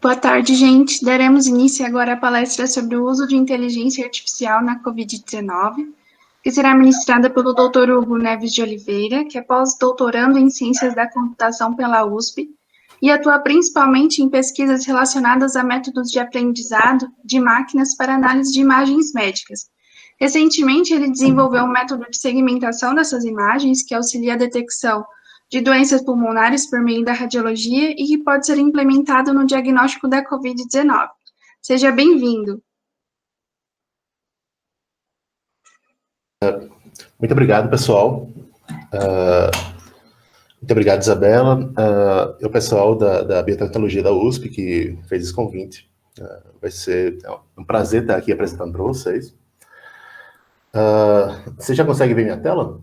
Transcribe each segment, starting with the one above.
Boa tarde, gente. Daremos início agora à palestra sobre o uso de inteligência artificial na Covid-19, que será ministrada pelo Dr. Hugo Neves de Oliveira, que é pós-doutorando em Ciências da Computação pela USP e atua principalmente em pesquisas relacionadas a métodos de aprendizado de máquinas para análise de imagens médicas. Recentemente, ele desenvolveu um método de segmentação dessas imagens que auxilia a detecção de doenças pulmonares por meio da radiologia e que pode ser implementado no diagnóstico da Covid-19. Seja bem-vindo. Muito obrigado, pessoal. Muito obrigado, Isabela. E o pessoal da Biotecnologia da USP que fez esse convite. Vai ser um prazer estar aqui apresentando para vocês. Você já consegue ver minha tela?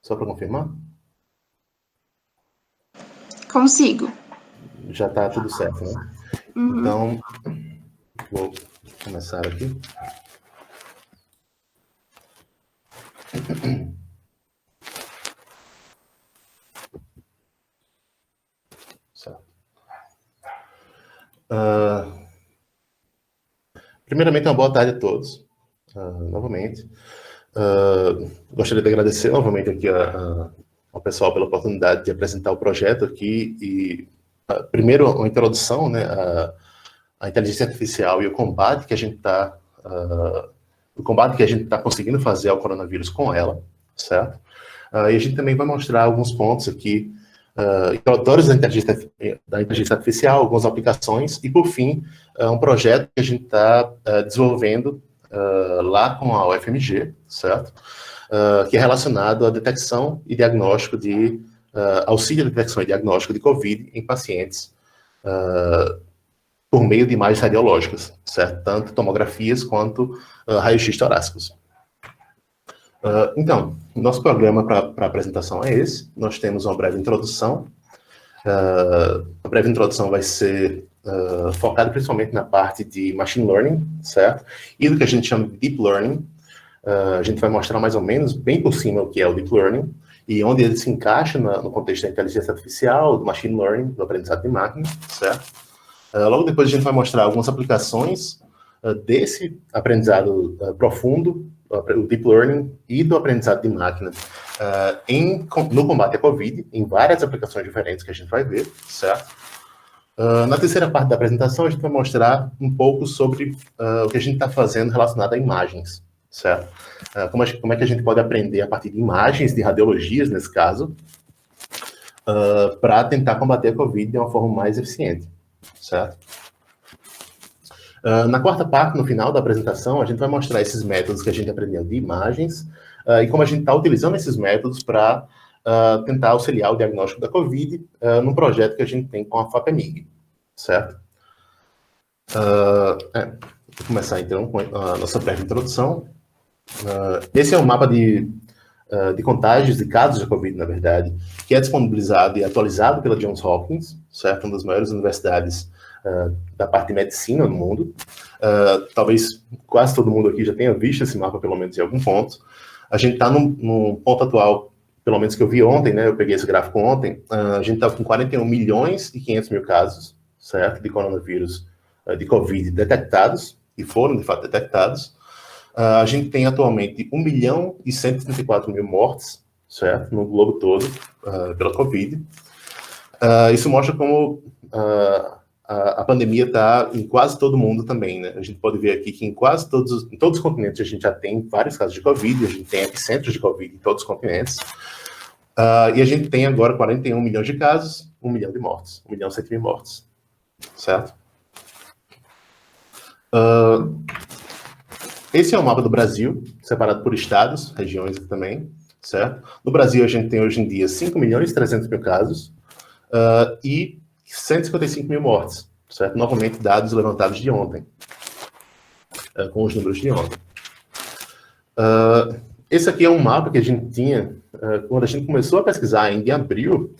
Só para confirmar? Consigo. Já está tudo certo, né? Uhum. Então, vou começar aqui. Certo. Primeiramente, uma boa tarde a todos, novamente. Gostaria de agradecer novamente aqui ao pessoal pela oportunidade de apresentar o projeto aqui e, primeiro, uma introdução, né, à inteligência artificial e o combate que a gente está conseguindo fazer ao coronavírus com ela, certo? E a gente também vai mostrar alguns pontos aqui introdutórios da inteligência artificial, algumas aplicações e, por fim, um projeto que a gente está desenvolvendo lá com a UFMG, certo? Que é relacionado à detecção e diagnóstico auxílio à detecção e diagnóstico de COVID em pacientes por meio de imagens radiológicas, certo? Tanto tomografias quanto raios-x torácicos. Então, nosso programa para apresentação é esse. Nós temos uma breve introdução. A breve introdução vai ser focada principalmente na parte de machine learning, certo? E do que a gente chama de deep learning. A gente vai mostrar mais ou menos, bem por cima, o que é o deep learning e onde ele se encaixa no contexto da inteligência artificial, do machine learning, do aprendizado de máquina, certo? Logo depois a gente vai mostrar algumas aplicações desse aprendizado profundo, o deep learning e do aprendizado de máquina no combate à Covid, em várias aplicações diferentes que a gente vai ver, certo? Na terceira parte da apresentação, a gente vai mostrar um pouco sobre o que a gente está fazendo relacionado a imagens, certo? Como é que a gente pode aprender a partir de imagens, de radiologias, nesse caso, para tentar combater a Covid de uma forma mais eficiente, certo? Na quarta parte, no final da apresentação, a gente vai mostrar esses métodos que a gente aprendeu de imagens e como a gente está utilizando esses métodos para tentar auxiliar o diagnóstico da Covid num projeto que a gente tem com a FAPEMIG, certo? Vou começar, então, com a nossa breve introdução. Esse é um mapa de contágios de casos de Covid, na verdade, que é disponibilizado e atualizado pela Johns Hopkins, certo? Uma das maiores universidades da parte de medicina no mundo. Talvez quase todo mundo aqui já tenha visto esse mapa, pelo menos em algum ponto. A gente está num ponto atual, pelo menos que eu vi ontem, né? Eu peguei esse gráfico ontem. A gente está com 41 milhões e 500 mil casos, certo? De coronavírus, de Covid detectados, e foram, de fato, detectados. A gente tem atualmente 1 milhão e 134 mil mortes, certo? No globo todo, pela Covid. Isso mostra como a pandemia está em quase todo mundo também, né? A gente pode ver aqui que em todos os continentes a gente já tem vários casos de Covid, a gente tem epicentros de Covid em todos os continentes. E a gente tem agora 41 milhões de casos, 1 milhão de mortes, 1 milhão e 100 mil mortes, certo? Esse é o mapa do Brasil, separado por estados, regiões também, certo? No Brasil, a gente tem hoje em dia 5 milhões e 300 mil casos e 155 mil mortes, certo? Novamente, dados levantados de ontem, com os números de ontem. Esse aqui é um mapa que a gente tinha quando a gente começou a pesquisar ainda em abril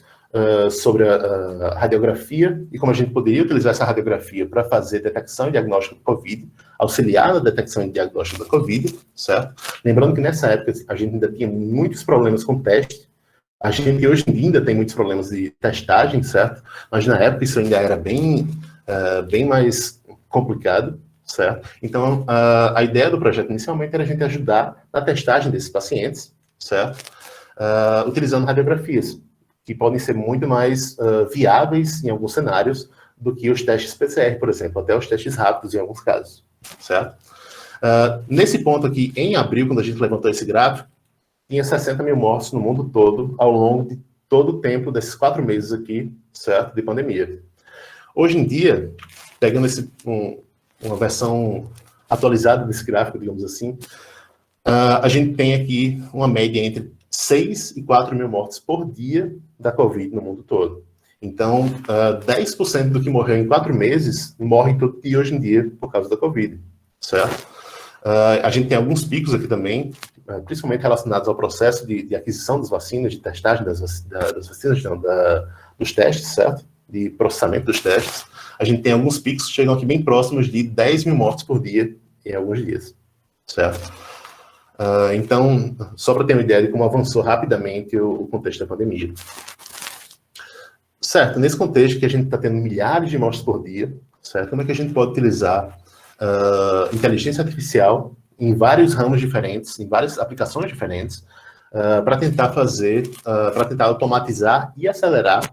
sobre a radiografia e como a gente poderia utilizar essa radiografia para fazer detecção e diagnóstico do Covid, auxiliar na detecção e diagnóstico da Covid, certo? Lembrando que nessa época a gente ainda tinha muitos problemas com teste, a gente hoje ainda tem muitos problemas de testagem, certo? Mas na época isso ainda era bem bem mais complicado, certo? Então, a ideia do projeto inicialmente era a gente ajudar na testagem desses pacientes, certo? Utilizando radiografias, que podem ser muito mais viáveis em alguns cenários do que os testes PCR, por exemplo, até os testes rápidos em alguns casos, certo? Nesse ponto aqui, em abril, quando a gente levantou esse gráfico, tinha 60 mil mortos no mundo todo, ao longo de todo o tempo desses 4 meses aqui, certo, de pandemia. Hoje em dia, pegando uma versão atualizada desse gráfico, digamos assim, a gente tem aqui uma média entre 6 e 4 mil mortes por dia da Covid no mundo todo. Então, 10% do que morreu em 4 meses morre todo dia hoje em dia por causa da Covid, certo? A gente tem alguns picos aqui também, principalmente relacionados ao processo de aquisição das vacinas, de testagem das vacinas, não, dos testes, certo? De processamento dos testes. A gente tem alguns picos que chegam aqui bem próximos de 10 mil mortes por dia em alguns dias, certo? Então, só para ter uma ideia de como avançou rapidamente o contexto da pandemia. Certo, nesse contexto que a gente está tendo milhares de mortes por dia, certo? Como é que a gente pode utilizar inteligência artificial em vários ramos diferentes, em várias aplicações diferentes, para tentar para tentar automatizar e acelerar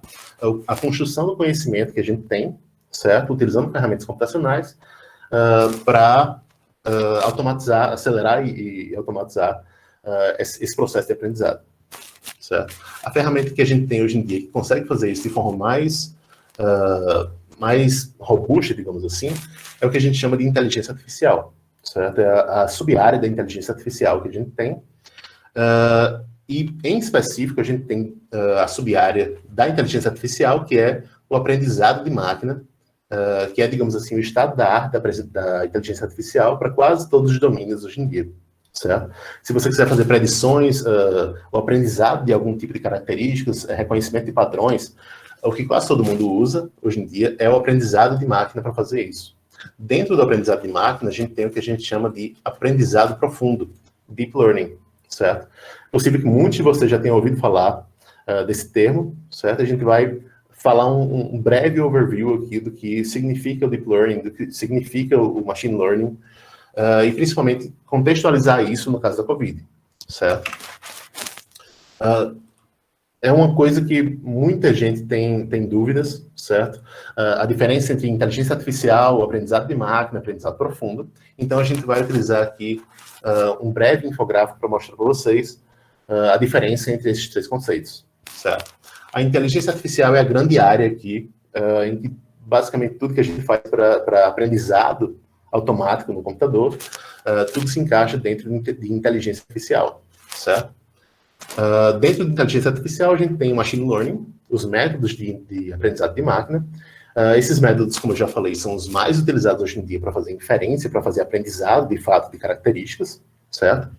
a construção do conhecimento que a gente tem, certo? Utilizando ferramentas computacionais para automatizar, acelerar e automatizar esse processo de aprendizado, certo? A ferramenta que a gente tem hoje em dia que consegue fazer isso de forma mais robusta, digamos assim, é o que a gente chama de inteligência artificial, certo? É a sub-área da inteligência artificial que a gente tem. E, em específico, a gente tem a sub-área da inteligência artificial, que é o aprendizado de máquina, que é, digamos assim, o estado da arte da inteligência artificial para quase todos os domínios hoje em dia, certo? Se você quiser fazer predições, o aprendizado de algum tipo de características, reconhecimento de padrões, o que quase todo mundo usa hoje em dia é o aprendizado de máquina para fazer isso. Dentro do aprendizado de máquina, a gente tem o que a gente chama de aprendizado profundo, Deep Learning, certo? É possível que muitos de vocês já tenham ouvido falar desse termo, certo? A gente vai falar um breve overview aqui do que significa o Deep Learning, do que significa o Machine Learning, e principalmente contextualizar isso no caso da Covid, certo? É uma coisa que muita gente tem dúvidas, certo? A diferença entre inteligência artificial, aprendizado de máquina, aprendizado profundo. Então, a gente vai utilizar aqui um breve infográfico para mostrar para vocês a diferença entre esses 3 conceitos, certo? A inteligência artificial é a grande área aqui, em que basicamente tudo que a gente faz para aprendizado automático no computador, tudo se encaixa dentro de inteligência artificial, certo? Dentro de inteligência artificial, a gente tem o machine learning, os métodos de aprendizado de máquina. Esses métodos, como eu já falei, são os mais utilizados hoje em dia para fazer inferência, para fazer aprendizado, de fato, de características, certo?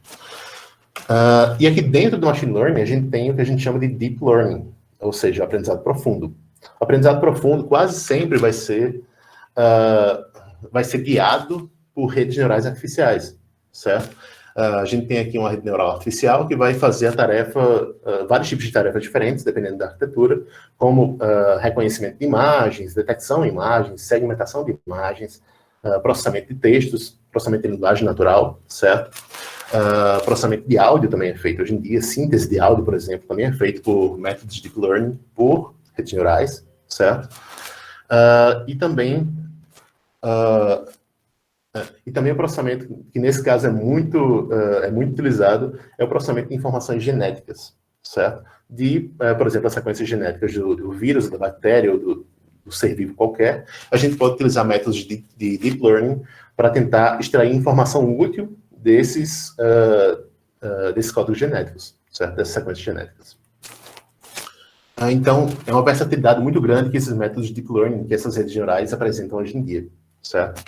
E aqui dentro do machine learning, a gente tem o que a gente chama de deep learning, ou seja, o aprendizado profundo. O aprendizado profundo quase sempre vai ser guiado por redes neurais artificiais, certo? A gente tem aqui uma rede neural artificial que vai fazer a tarefa, vários tipos de tarefas diferentes, dependendo da arquitetura, como reconhecimento de imagens, detecção de imagens, segmentação de imagens, processamento de textos, processamento de linguagem natural, certo? Processamento de áudio também é feito hoje em dia, síntese de áudio, por exemplo, também é feito por métodos de deep learning, por redes neurais, certo? E também o processamento, que nesse caso é muito utilizado, é o processamento de informações genéticas, certo? Por exemplo, as sequências genéticas do vírus, da bactéria ou do ser vivo qualquer, a gente pode utilizar métodos de deep learning para tentar extrair informação útil desses códigos genéticos, certo? Dessas sequências genéticas. Então, é uma versatilidade muito grande que esses métodos de deep learning, que essas redes neurais apresentam hoje em dia, certo?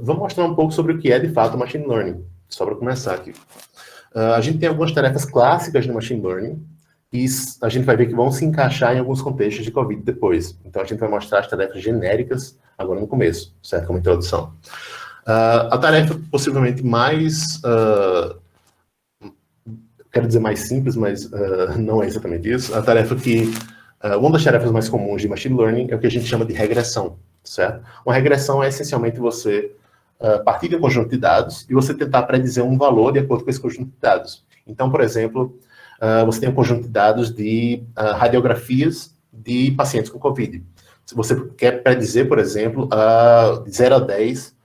Vou mostrar um pouco sobre o que é, de fato, o Machine Learning, só para começar aqui. A gente tem algumas tarefas clássicas no Machine Learning, e a gente vai ver que vão se encaixar em alguns contextos de Covid depois. Então, a gente vai mostrar as tarefas genéricas agora no começo, certo? Como introdução. A tarefa possivelmente mais... quero dizer mais simples, mas não é exatamente isso. A tarefa que Uma das tarefas mais comuns de Machine Learning é o que a gente chama de regressão, certo? Uma regressão é essencialmente você partir de um conjunto de dados e você tentar predizer um valor de acordo com esse conjunto de dados. Então, por exemplo, você tem um conjunto de dados de radiografias de pacientes com COVID. Se você quer predizer, por exemplo, de 0 a 10,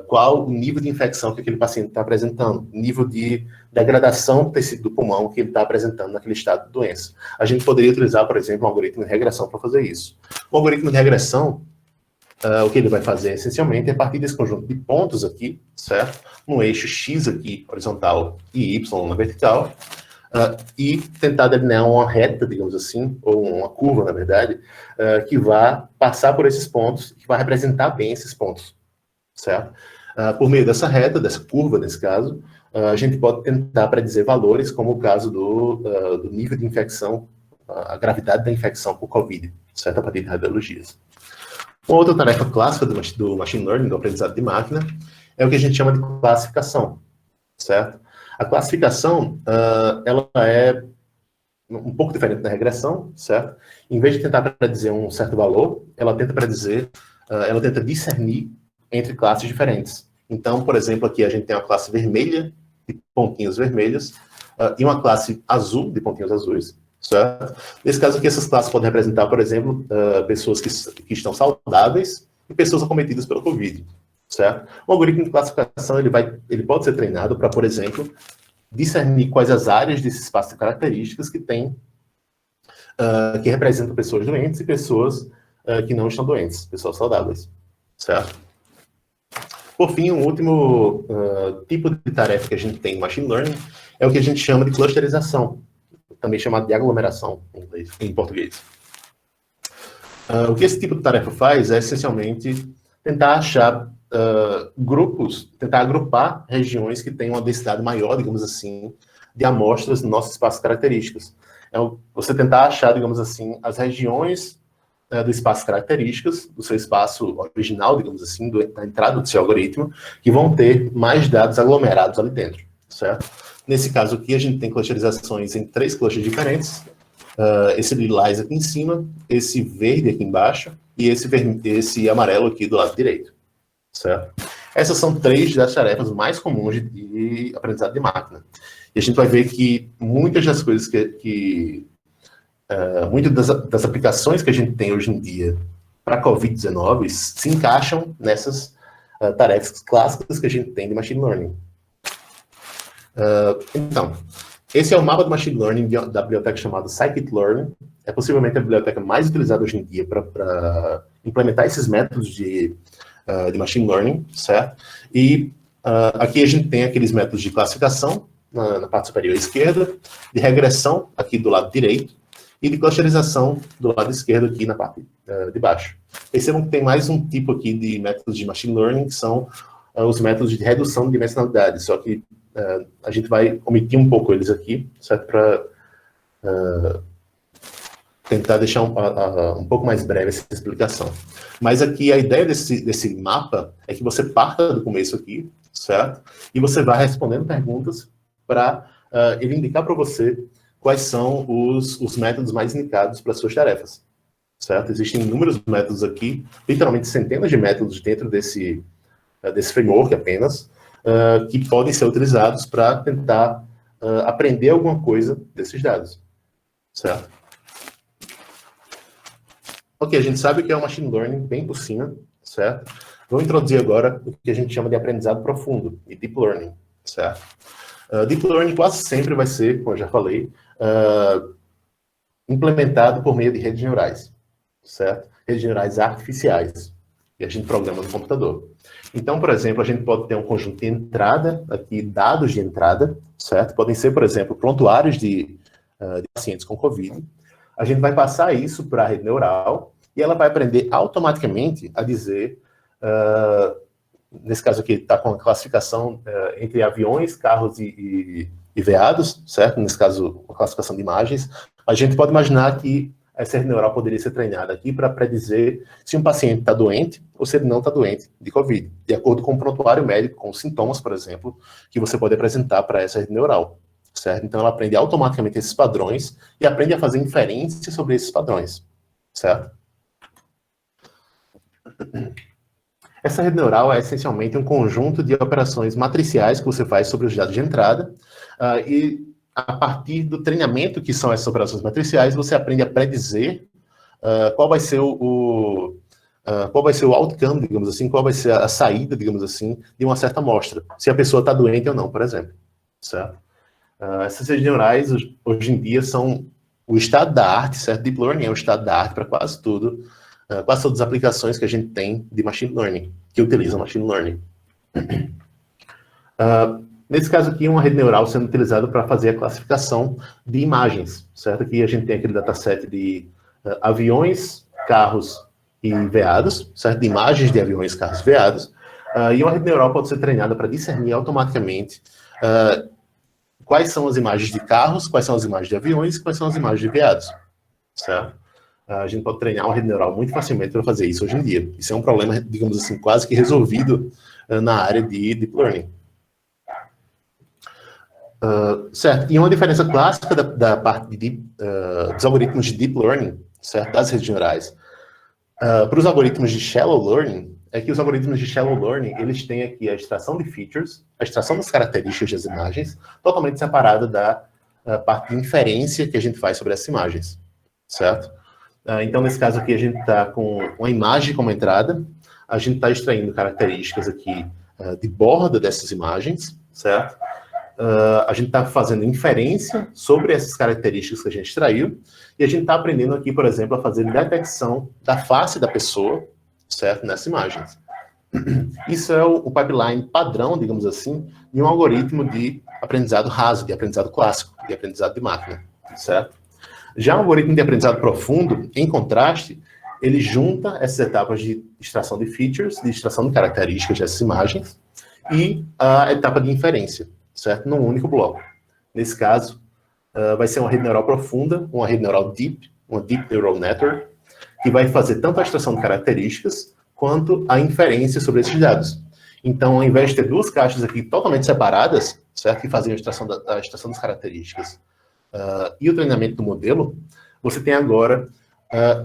qual o nível de infecção que aquele paciente está apresentando, nível de degradação do tecido do pulmão que ele está apresentando naquele estado de doença. A gente poderia utilizar, por exemplo, um algoritmo de regressão para fazer isso. O algoritmo de regressão, o que ele vai fazer, essencialmente, é partir desse conjunto de pontos aqui, certo? No eixo X aqui, horizontal, e Y na vertical, e tentar delinear uma reta, digamos assim, ou uma curva, na verdade, que vai passar por esses pontos, que vai representar bem esses pontos, certo? Por meio dessa reta, dessa curva, nesse caso, a gente pode tentar predizer valores, como o caso do nível de infecção, a gravidade da infecção por COVID, certo? A partir de radiologias. Uma outra tarefa clássica do Machine Learning, do aprendizado de máquina, é o que a gente chama de classificação, certo? A classificação, ela é um pouco diferente da regressão, certo? Em vez de tentar predizer um certo valor, ela tenta discernir entre classes diferentes. Então, por exemplo, aqui a gente tem uma classe vermelha, de pontinhos vermelhos, e uma classe azul, de pontinhos azuis, certo? Nesse caso aqui, essas classes podem representar, por exemplo, pessoas que estão saudáveis e pessoas acometidas pelo Covid, certo? O algoritmo de classificação, ele pode ser treinado para, por exemplo, discernir quais as áreas desse espaço de características que tem, que representam pessoas doentes e pessoas que não estão doentes, pessoas saudáveis, certo? Por fim, um último tipo de tarefa que a gente tem em Machine Learning é o que a gente chama de clusterização, também chamado de aglomeração em português. O que esse tipo de tarefa faz é, essencialmente, tentar achar grupos, tentar agrupar regiões que têm uma densidade maior, digamos assim, de amostras no nosso espaço de características. É você tentar achar, digamos assim, as regiões do espaço de características, do seu espaço original, digamos assim, da entrada do seu algoritmo, que vão ter mais dados aglomerados ali dentro, certo? Nesse caso aqui, a gente tem clusterizações em 3 clusters diferentes, esse lilás aqui em cima, esse verde aqui embaixo, e esse amarelo aqui do lado direito, certo? Essas são 3 das tarefas mais comuns de aprendizado de máquina. E a gente vai ver que muitas das coisas muitas das aplicações que a gente tem hoje em dia para a COVID-19 se encaixam nessas tarefas clássicas que a gente tem de Machine Learning. Então, esse é o mapa de Machine Learning da biblioteca chamada Scikit-Learn. É possivelmente a biblioteca mais utilizada hoje em dia para implementar esses métodos de Machine Learning, certo? E aqui a gente tem aqueles métodos de classificação na parte superior esquerda, de regressão aqui do lado direito, e de clusterização do lado esquerdo aqui na parte de baixo. Percebam que tem mais um tipo aqui de métodos de Machine Learning, que são os métodos de redução de dimensionalidade, só que a gente vai omitir um pouco eles aqui, certo? Para tentar deixar um pouco mais breve essa explicação. Mas aqui a ideia desse mapa é que você parta do começo aqui, certo? E você vai respondendo perguntas para ele indicar para você quais são os métodos mais indicados para suas tarefas, certo? Existem inúmeros métodos aqui, literalmente centenas de métodos dentro desse framework apenas, que podem ser utilizados para tentar aprender alguma coisa desses dados, certo? Ok, a gente sabe que é um Machine Learning bem por cima, certo? Vou introduzir agora o que a gente chama de aprendizado profundo, e Deep Learning, certo? Deep Learning quase sempre vai ser, como eu já falei, implementado por meio de redes neurais, certo? Redes neurais artificiais, que a gente programa no computador. Então, por exemplo, a gente pode ter um conjunto de entrada, aqui, dados de entrada, certo? Podem ser, por exemplo, prontuários de pacientes com COVID. A gente vai passar isso para a rede neural e ela vai aprender automaticamente a dizer, nesse caso aqui está com a classificação entre aviões, carros e veados, certo? Nesse caso, a classificação de imagens. A gente pode imaginar que essa rede neural poderia ser treinada aqui para predizer se um paciente está doente ou se ele não está doente de COVID, de acordo com o prontuário médico, com os sintomas, por exemplo, que você pode apresentar para essa rede neural, certo? Então ela aprende automaticamente esses padrões e aprende a fazer inferência sobre esses padrões, certo? Essa rede neural é essencialmente um conjunto de operações matriciais que você faz sobre os dados de entrada, e a partir do treinamento que são essas operações matriciais, você aprende a predizer qual vai ser qual vai ser o outcome, digamos assim, qual vai ser a saída, digamos assim, de uma certa amostra, se a pessoa está doente ou não, por exemplo, certo? Essas redes neurais, hoje em dia, são o estado da arte, certo? Deep Learning é o estado da arte para quase tudo, quase todas as aplicações que a gente tem de Machine Learning, que utilizam Machine Learning. Nesse caso aqui, uma rede neural sendo utilizada para fazer a classificação de imagens, certo? Aqui a gente tem aquele dataset de aviões, carros e veados, certo? De imagens de aviões, carros e veados. E uma rede neural pode ser treinada para discernir automaticamente quais são as imagens de carros, quais são as imagens de aviões, quais são as imagens de veados, certo? A gente pode treinar uma rede neural muito facilmente para fazer isso hoje em dia. Isso é um problema, digamos assim, quase que resolvido na área de Deep Learning. Certo, e uma diferença clássica da parte dos algoritmos de Deep Learning, certo, das redes neurais, para os algoritmos de Shallow Learning, é que os algoritmos de Shallow Learning, eles têm aqui a extração de features, a extração das características das imagens, totalmente separada da parte de inferência que a gente faz sobre essas imagens, certo? Então, nesse caso aqui, a gente está com uma imagem como entrada, a gente está extraindo características aqui de borda dessas imagens, certo? A gente está fazendo inferência sobre essas características que a gente extraiu, e a gente está aprendendo aqui, por exemplo, a fazer detecção da face da pessoa, certo? Nessas imagens. Isso é o pipeline padrão, digamos assim, de um algoritmo de aprendizado raso, de aprendizado clássico, de aprendizado de máquina, certo? Já o algoritmo de aprendizado profundo, em contraste, ele junta essas etapas de extração de features, de extração de características dessas imagens, e a etapa de inferência, certo? Num único bloco. Nesse caso, vai ser uma rede neural profunda, uma rede neural deep, uma Deep Neural Network, que vai fazer tanto a extração de características, quanto a inferência sobre esses dados. Então, ao invés de ter duas caixas aqui totalmente separadas, certo? Que fazem a extração das características e o treinamento do modelo, você tem agora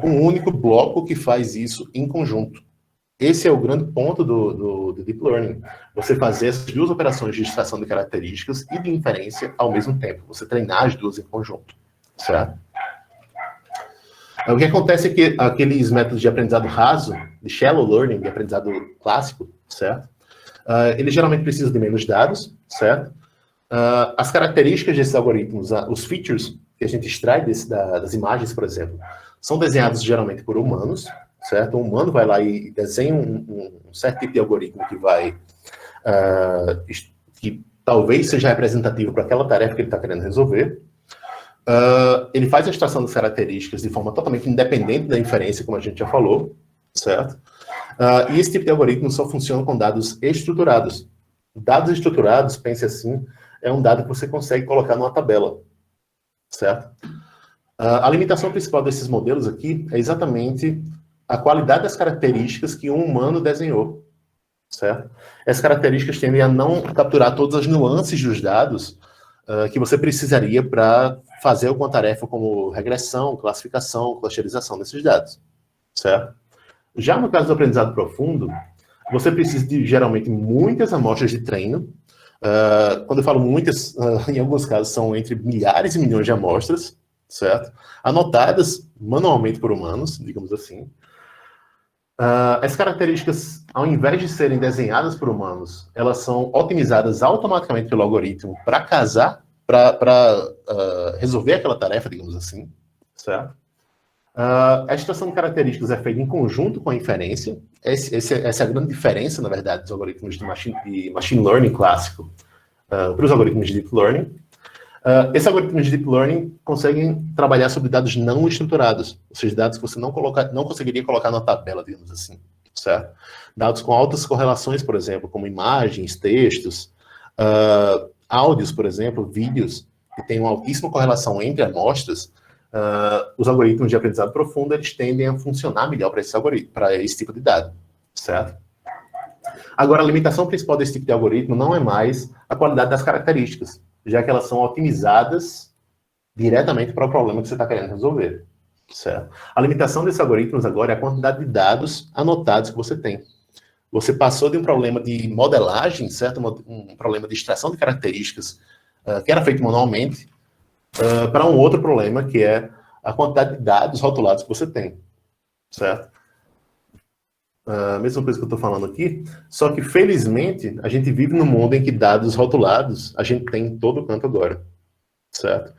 um único bloco que faz isso em conjunto. Esse é o grande ponto do Deep Learning. Você fazer essas duas operações de extração de características e de inferência ao mesmo tempo. Você treinar as duas em conjunto, certo? O que acontece é que aqueles métodos de aprendizado raso, de shallow learning, de aprendizado clássico, certo? Eles geralmente precisam de menos dados, certo? As características desses algoritmos, os features que a gente extrai das imagens, por exemplo, são desenhados geralmente por humanos, certo? O humano vai lá e desenha um certo tipo de algoritmo que vai, que talvez seja representativo para aquela tarefa que ele está querendo resolver. Ele faz a extração das características de forma totalmente independente da inferência, como a gente já falou, certo? E esse tipo de algoritmo só funciona com dados estruturados. Dados estruturados, pense assim, é um dado que você consegue colocar numa tabela, certo? A limitação principal desses modelos aqui é exatamente a qualidade das características que um humano desenhou, certo? Essas características tendem a não capturar todas as nuances dos dados que você precisaria para fazer alguma tarefa como regressão, classificação, clusterização desses dados, certo? Já no caso do aprendizado profundo, você precisa de, geralmente, muitas amostras de treino. Quando eu falo muitas, em alguns casos são entre milhares e milhões de amostras, certo? Anotadas manualmente por humanos, digamos assim. As características, ao invés de serem desenhadas por humanos, elas são otimizadas automaticamente pelo algoritmo para casar, para resolver aquela tarefa, digamos assim, certo? A extração de características é feita em conjunto com a inferência. Essa é a grande diferença, na verdade, dos algoritmos de machine learning clássico para os algoritmos de deep learning. Esses algoritmos de deep learning conseguem trabalhar sobre dados não estruturados, ou seja, dados que você não conseguiria colocar na tabela, digamos assim, certo? Dados com altas correlações, por exemplo, como imagens, textos, áudios, por exemplo, vídeos, que têm uma altíssima correlação entre amostras. Os algoritmos de aprendizado profundo, eles tendem a funcionar melhor para esse tipo de dado, certo? Agora, a limitação principal desse tipo de algoritmo não é mais a qualidade das características. já que elas são otimizadas diretamente para o problema que você está querendo resolver, certo? A limitação desses algoritmos agora é a quantidade de dados anotados que você tem. Você passou de um problema de modelagem, certo? Um problema de extração de características que era feito manualmente, para um outro problema, que é a quantidade de dados rotulados que você tem, certo? A mesma coisa que eu estou falando aqui, só que, felizmente, a gente vive num mundo em que dados rotulados a gente tem em todo canto agora, certo?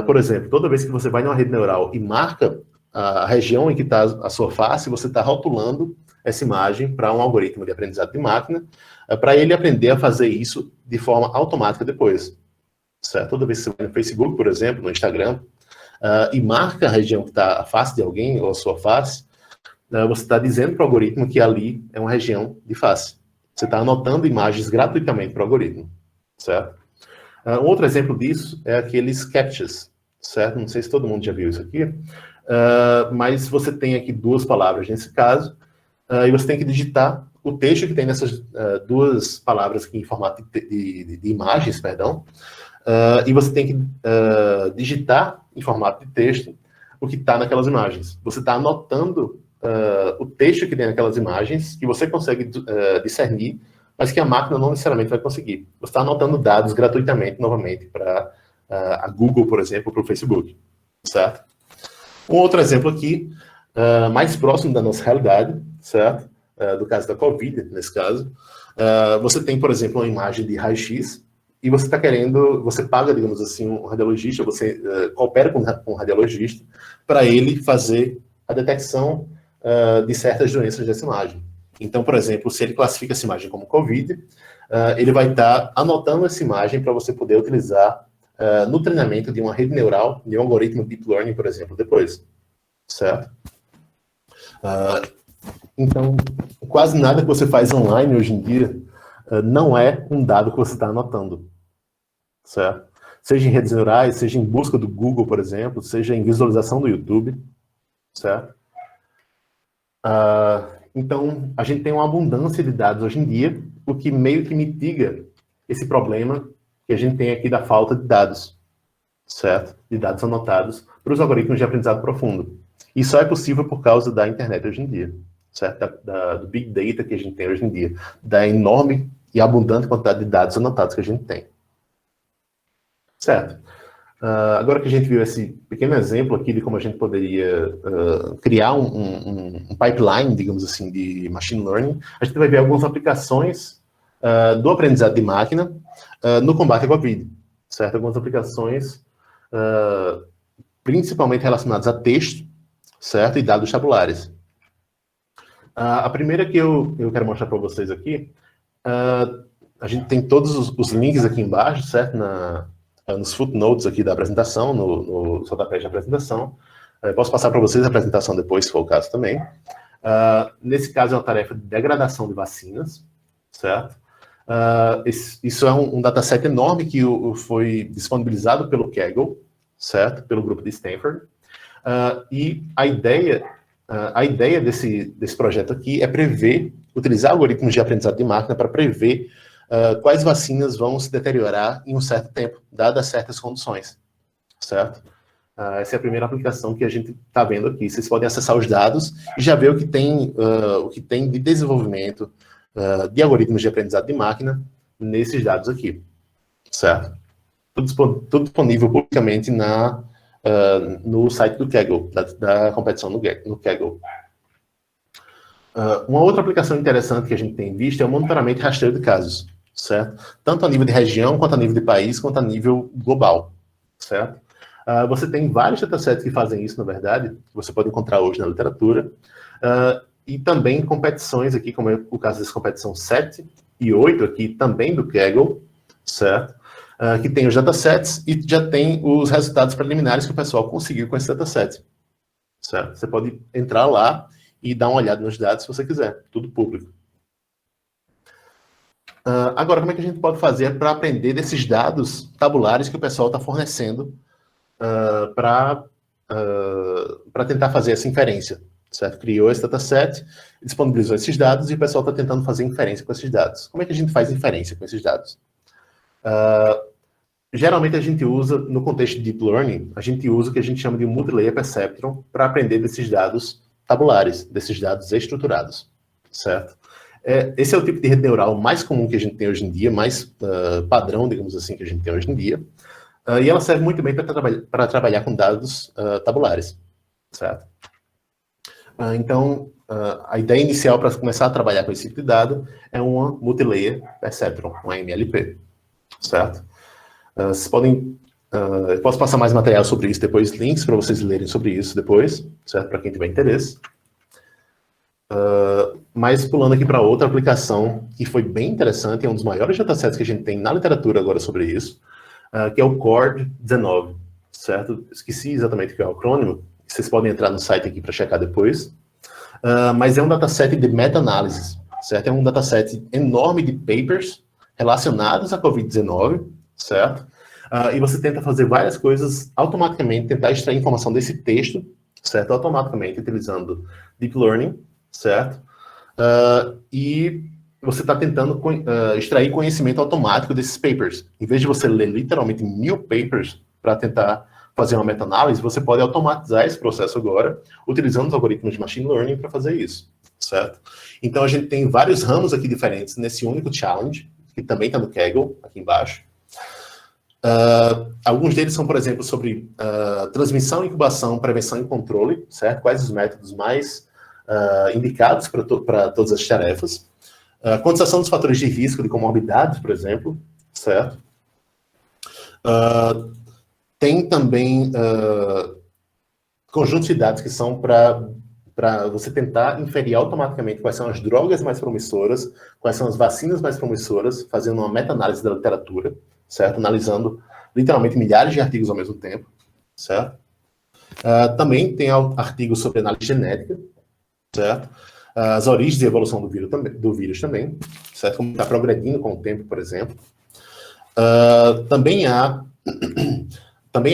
Por exemplo, toda vez que você vai numa rede neural e marca a região em que está a sua face, você está rotulando essa imagem para um algoritmo de aprendizado de máquina, para ele aprender a fazer isso de forma automática depois, certo? Toda vez que você vai no Facebook, por exemplo, no Instagram, e marca a região que está a face de alguém, ou a sua face, você está dizendo para o algoritmo que ali é uma região de face. Você está anotando imagens gratuitamente para o algoritmo, certo? Um outro exemplo disso é aqueles CAPTCHAs, certo? Não sei se todo mundo já viu isso aqui, mas você tem aqui duas palavras nesse caso, e você tem que digitar o texto que tem nessas duas palavras aqui em formato de imagens, perdão, e você tem que digitar em formato de texto o que está naquelas imagens. Você está anotando o texto que tem naquelas imagens, que você consegue discernir, mas que a máquina não necessariamente vai conseguir. Você está anotando dados gratuitamente, novamente, para a Google, por exemplo, para o Facebook, certo? Um outro exemplo aqui, mais próximo da nossa realidade, certo? Do caso da Covid, nesse caso. Você tem, por exemplo, uma imagem de raio-x, e você está querendo, você paga, digamos assim, um radiologista, você coopera com um radiologista, para ele fazer a detecção de certas doenças dessa imagem. Então, por exemplo, se ele classifica essa imagem como Covid, ele vai estar anotando essa imagem para você poder utilizar no treinamento de uma rede neural, de um algoritmo Deep Learning, por exemplo, depois. Certo? Então, quase nada que você faz online hoje em dia não é um dado que você está anotando. Certo? Seja em redes neurais, seja em busca do Google, por exemplo, seja em visualização do YouTube. Certo? Então, a gente tem uma abundância de dados hoje em dia, o que meio que mitiga esse problema que a gente tem aqui da falta de dados, certo? De dados anotados para os algoritmos de aprendizado profundo. E só é possível por causa da internet hoje em dia, certo? Do Big Data que a gente tem hoje em dia, da enorme e abundante quantidade de dados anotados que a gente tem. Certo? Agora que a gente viu esse pequeno exemplo aqui de como a gente poderia criar um pipeline, digamos assim, de machine learning, a gente vai ver algumas aplicações do aprendizado de máquina no combate à Covid, certo? Algumas aplicações principalmente relacionadas a texto, certo? E dados tabulares. A primeira que eu quero mostrar para vocês aqui, a gente tem todos os links aqui embaixo, certo? Nos footnotes aqui da apresentação, no rodapé de apresentação. Eu posso passar para vocês a apresentação depois, se for o caso também. Nesse caso, é uma tarefa de degradação de vacinas, certo? Isso é um dataset enorme que foi disponibilizado pelo Kaggle, certo? Pelo grupo de Stanford. E a ideia desse projeto aqui é utilizar algoritmos de aprendizado de máquina para prever quais vacinas vão se deteriorar em um certo tempo, dadas certas condições, certo? Essa é a primeira aplicação que a gente está vendo aqui. Vocês podem acessar os dados e já ver o que tem de desenvolvimento de algoritmos de aprendizado de máquina nesses dados aqui, certo? Tudo disponível publicamente no site do Kaggle, da competição no Kaggle. Uma outra aplicação interessante que a gente tem visto é o monitoramento e rastreio de casos, certo? Tanto a nível de região, quanto a nível de país, quanto a nível global, certo? Você tem vários datasets que fazem isso, na verdade, que você pode encontrar hoje na literatura, e também competições aqui, como é o caso dessa competição 7 e 8 aqui, também do Kaggle, certo? Que tem os datasets e já tem os resultados preliminares que o pessoal conseguiu com esse dataset, certo? Você pode entrar lá e dar uma olhada nos dados se você quiser, tudo público. Agora, como é que a gente pode fazer para aprender desses dados tabulares que o pessoal está fornecendo para tentar fazer essa inferência, certo? Criou esse dataset, disponibilizou esses dados e o pessoal está tentando fazer inferência com esses dados. Como é que a gente faz inferência com esses dados? geralmente a gente usa, no contexto de Deep Learning, a gente usa o que a gente chama de Multilayer Perceptron para aprender desses dados tabulares, desses dados estruturados, certo? Esse é o tipo de rede neural mais comum que a gente tem hoje em dia, mais padrão, digamos assim, que a gente tem hoje em dia. E ela serve muito bem para trabalhar com dados tabulares, certo? Então, a ideia inicial para começar a trabalhar com esse tipo de dado é uma Multilayer Perceptron, uma MLP, certo? Vocês podem... eu posso passar mais material sobre isso depois, links para vocês lerem sobre isso depois, certo? Para quem tiver interesse. Mas pulando aqui para outra aplicação que foi bem interessante, é um dos maiores datasets que a gente tem na literatura agora sobre isso, que é o CORD-19, certo? Esqueci exatamente o que é o acrônimo, vocês podem entrar no site aqui para checar depois, mas é um dataset de meta-análise, certo? É um dataset enorme de papers relacionados à Covid-19, certo? E você tenta fazer várias coisas automaticamente, tentar extrair informação desse texto, certo? Automaticamente, utilizando Deep Learning, certo? E você está tentando extrair conhecimento automático desses papers. Em vez de você ler literalmente 1000 papers para tentar fazer uma meta-análise, você pode automatizar esse processo agora, utilizando os algoritmos de machine learning para fazer isso, certo? Então, a gente tem vários ramos aqui diferentes nesse único challenge, que também está no Kaggle, aqui embaixo. Alguns deles são, por exemplo, sobre transmissão, incubação, prevenção e controle, certo? Quais os métodos mais indicados para todas as tarefas. Quantização dos fatores de risco de comorbidades, por exemplo, certo? Tem também conjuntos de dados que são para você tentar inferir automaticamente quais são as drogas mais promissoras, quais são as vacinas mais promissoras, fazendo uma meta-análise da literatura, certo? Analisando literalmente milhares de artigos ao mesmo tempo, certo? Também tem artigos sobre análise genética, certo? As origens e evolução do vírus também, certo? Como está progredindo com o tempo, por exemplo. Também há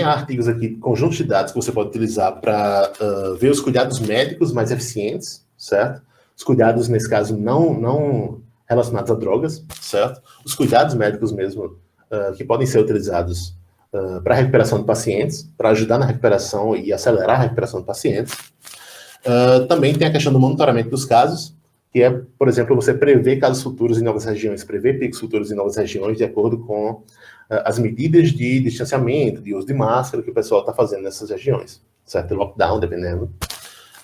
artigos aqui, conjuntos de dados que você pode utilizar para ver os cuidados médicos mais eficientes, certo? Os cuidados, nesse caso, não relacionados a drogas, certo? Os cuidados médicos mesmo, que podem ser utilizados para a recuperação de pacientes, para ajudar na recuperação e acelerar a recuperação de pacientes. Também tem a questão do monitoramento dos casos, que é, por exemplo, você prever casos futuros em novas regiões, prever picos futuros em novas regiões, de acordo com as medidas de distanciamento, de uso de máscara que o pessoal está fazendo nessas regiões, certo? Lockdown, dependendo,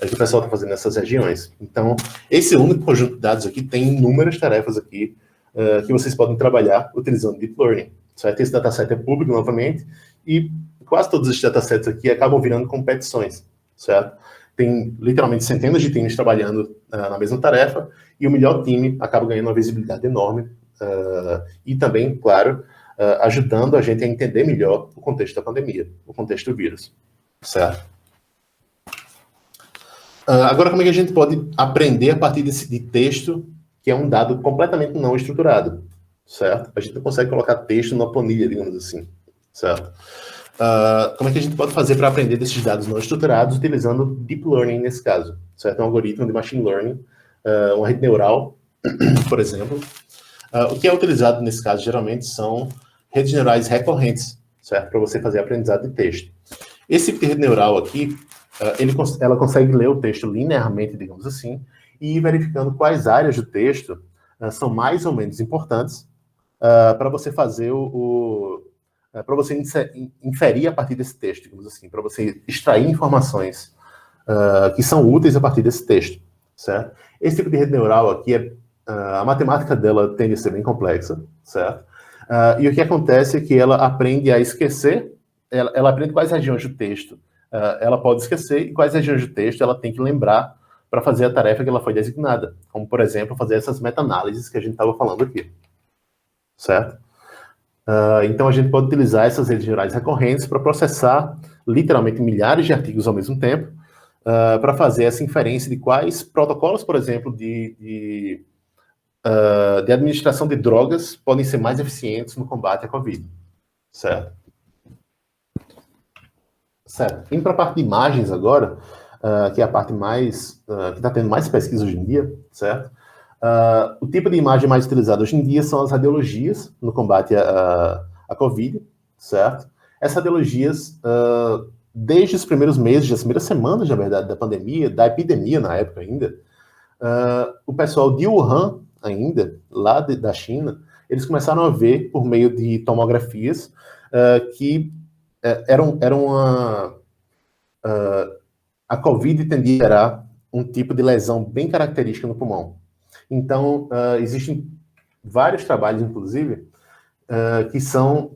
que o pessoal está fazendo nessas regiões. Então, esse único conjunto de dados aqui tem inúmeras tarefas aqui que vocês podem trabalhar utilizando Deep Learning, certo? Esse dataset é público, novamente, e quase todos esses datasets aqui acabam virando competições, certo? Tem literalmente centenas de times trabalhando na mesma tarefa, e o melhor time acaba ganhando uma visibilidade enorme, e também, claro, ajudando a gente a entender melhor o contexto da pandemia, o contexto do vírus, certo? Agora, como é que a gente pode aprender a partir de texto, que é um dado completamente não estruturado, certo? A gente não consegue colocar texto numa planilha, digamos assim, certo? Como é que a gente pode fazer para aprender desses dados não estruturados utilizando Deep Learning nesse caso, certo? Um algoritmo de Machine Learning, uma rede neural, por exemplo. O que é utilizado nesse caso, geralmente, são redes neurais recorrentes, certo? Para você fazer aprendizado de texto. Esse tipo de rede neural aqui, ela consegue ler o texto linearmente, digamos assim, e ir verificando quais áreas do texto são mais ou menos importantes para você fazer para você inferir a partir desse texto, digamos assim, para você extrair informações que são úteis a partir desse texto, certo? Esse tipo de rede neural aqui, a matemática dela tende a ser bem complexa, certo? E o que acontece é que ela aprende a esquecer, ela aprende quais regiões do texto ela pode esquecer e quais regiões do texto ela tem que lembrar para fazer a tarefa que ela foi designada, como, por exemplo, fazer essas meta-análises que a gente estava falando aqui, certo? Então, a gente pode utilizar essas redes neurais recorrentes para processar, literalmente, milhares de artigos ao mesmo tempo, para fazer essa inferência de quais protocolos, por exemplo, de administração de drogas podem ser mais eficientes no combate à Covid, certo? Certo. Indo para a parte de imagens agora, que é a parte mais que está tendo mais pesquisa hoje em dia, certo? O tipo de imagem mais utilizado hoje em dia são as radiologias no combate à Covid, certo? Essas radiologias, desde os primeiros meses, as primeiras semanas, na verdade, da pandemia, da epidemia na época ainda, o pessoal de Wuhan, ainda, lá da China, eles começaram a ver, por meio de tomografias, que a COVID tendia a gerar um tipo de lesão bem característica no pulmão. Então, existem vários trabalhos, inclusive,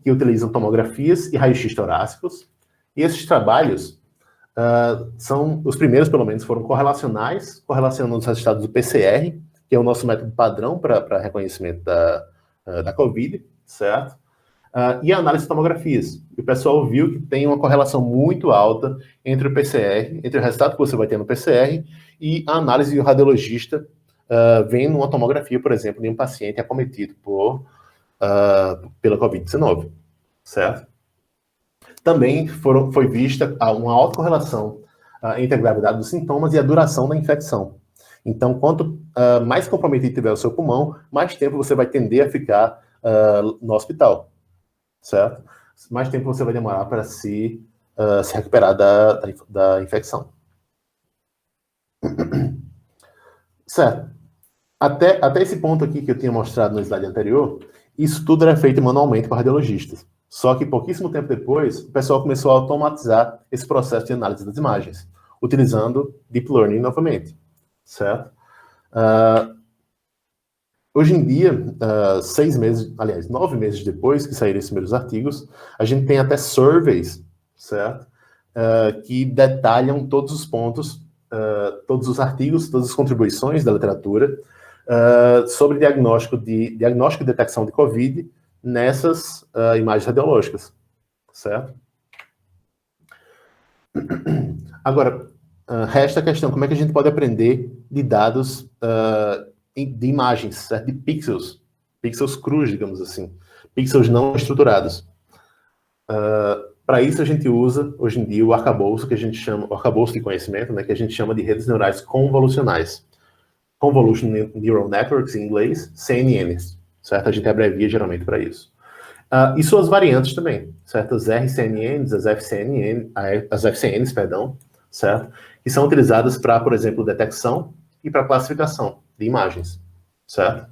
que utilizam tomografias e raios-x torácicos, e esses trabalhos são, os primeiros pelo menos, foram correlacionais, correlacionando os resultados do PCR, que é o nosso método padrão para reconhecimento da COVID, certo? E a análise de tomografias. E o pessoal viu que tem uma correlação muito alta entre o PCR, entre o resultado que você vai ter no PCR e a análise do radiologista vendo uma tomografia, por exemplo, de um paciente acometido pela COVID-19, certo? Também foi vista uma alta correlação entre a gravidade dos sintomas e a duração da infecção. Então, quanto mais comprometido tiver o seu pulmão, mais tempo você vai tender a ficar no hospital, certo? Mais tempo você vai demorar para se recuperar da infecção. Certo. Até esse ponto aqui que eu tinha mostrado no slide anterior, isso tudo era feito manualmente por radiologistas. Só que pouquíssimo tempo depois, o pessoal começou a automatizar esse processo de análise das imagens, utilizando Deep Learning novamente, certo? Hoje em dia, 9 meses depois que saíram esses primeiros artigos, a gente tem até surveys, certo? Que detalham todos os pontos, todos os artigos, todas as contribuições da literatura sobre diagnóstico e detecção de COVID nessas imagens radiológicas, certo? Agora, resta a questão, como é que a gente pode aprender de dados de imagens, certo? De pixels crus, digamos assim, pixels não estruturados. Para isso a gente usa, hoje em dia, o arcabouço de conhecimento, né, que a gente chama de redes neurais convolucionais. Convolutional Neural Networks, em inglês, CNNs, certo? A gente abrevia geralmente para isso. E suas variantes também, certo? As RCNNs, as FCNs, certo? Que são utilizadas para, por exemplo, detecção e para classificação de imagens, certo?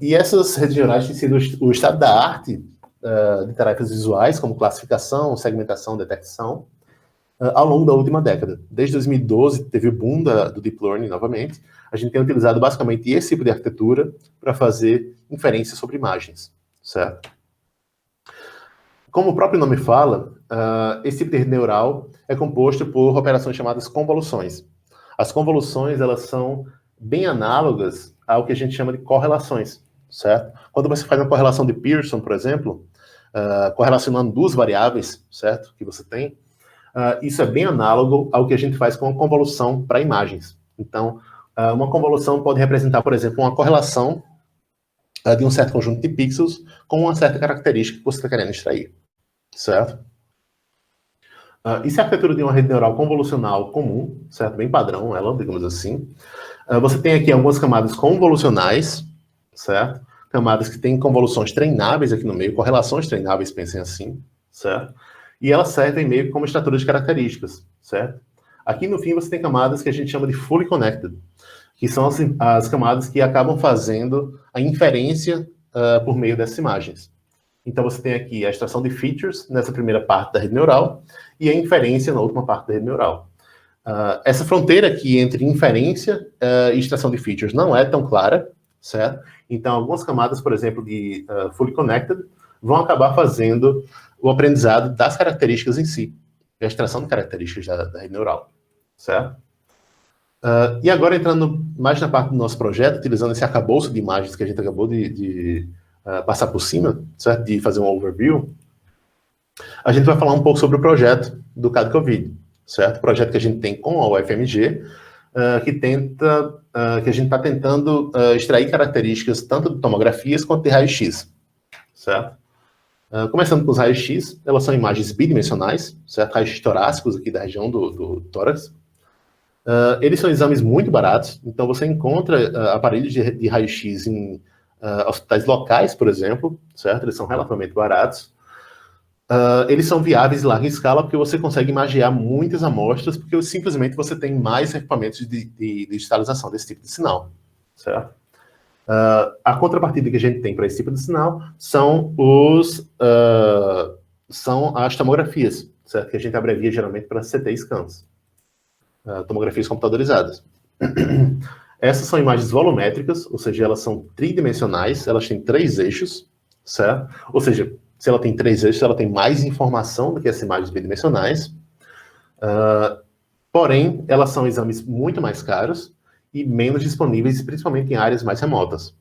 E essas redes neurais têm sido o estado da arte de tarefas visuais, como classificação, segmentação, detecção, ao longo da última década. Desde 2012, teve o boom do Deep Learning novamente. A gente tem utilizado basicamente esse tipo de arquitetura para fazer inferências sobre imagens, certo? Como o próprio nome fala, esse tipo de rede neural é composto por operações chamadas convoluções. As convoluções, elas são bem análogas ao que a gente chama de correlações, certo? Quando você faz uma correlação de Pearson, por exemplo, correlacionando duas variáveis, certo? Que você tem, isso é bem análogo ao que a gente faz com a convolução para imagens. Então, uma convolução pode representar, por exemplo, uma correlação de um certo conjunto de pixels com uma certa característica que você está querendo extrair, certo? Isso é a arquitetura de uma rede neural convolucional comum, certo? Bem padrão, ela, digamos assim. Você tem aqui algumas camadas convolucionais, certo? Camadas que têm convoluções treináveis aqui no meio, correlações treináveis, pensem assim, certo? E elas servem meio que como estrutura de características, certo? Aqui no fim você tem camadas que a gente chama de fully connected, que são as camadas que acabam fazendo a inferência por meio dessas imagens. Então você tem aqui a extração de features nessa primeira parte da rede neural e a inferência na última parte da rede neural. Essa fronteira aqui entre inferência e extração de features não é tão clara, certo? Então algumas camadas, por exemplo, de fully connected, vão acabar fazendo o aprendizado das características em si, a extração de características da rede neural, certo? E agora entrando mais na parte do nosso projeto, utilizando esse arcabouço de imagens que a gente acabou de passar por cima, certo? De fazer um overview, a gente vai falar um pouco sobre o projeto do CAD COVID, certo? O projeto que a gente tem com a UFMG, que a gente está tentando extrair características tanto de tomografias quanto de raio-x, certo? Começando com os raios-x, elas são imagens bidimensionais, certo? Raios-x torácicos aqui da região do tórax. Eles são exames muito baratos, então você encontra aparelhos de raio-x em hospitais locais, por exemplo, certo? Eles são relativamente baratos. eles são viáveis em larga escala porque você consegue imagiar muitas amostras, porque simplesmente você tem mais equipamentos de digitalização desse tipo de sinal, certo? A contrapartida que a gente tem para esse tipo de sinal são são as tomografias, certo? Que a gente abrevia geralmente para CT scans, tomografias computadorizadas. Essas são imagens volumétricas, ou seja, elas são tridimensionais, elas têm 3 eixos, certo? Ou seja, se ela tem 3 eixos, ela tem mais informação do que as imagens bidimensionais. Porém, elas são exames muito mais caros e menos disponíveis, principalmente em áreas mais remotas,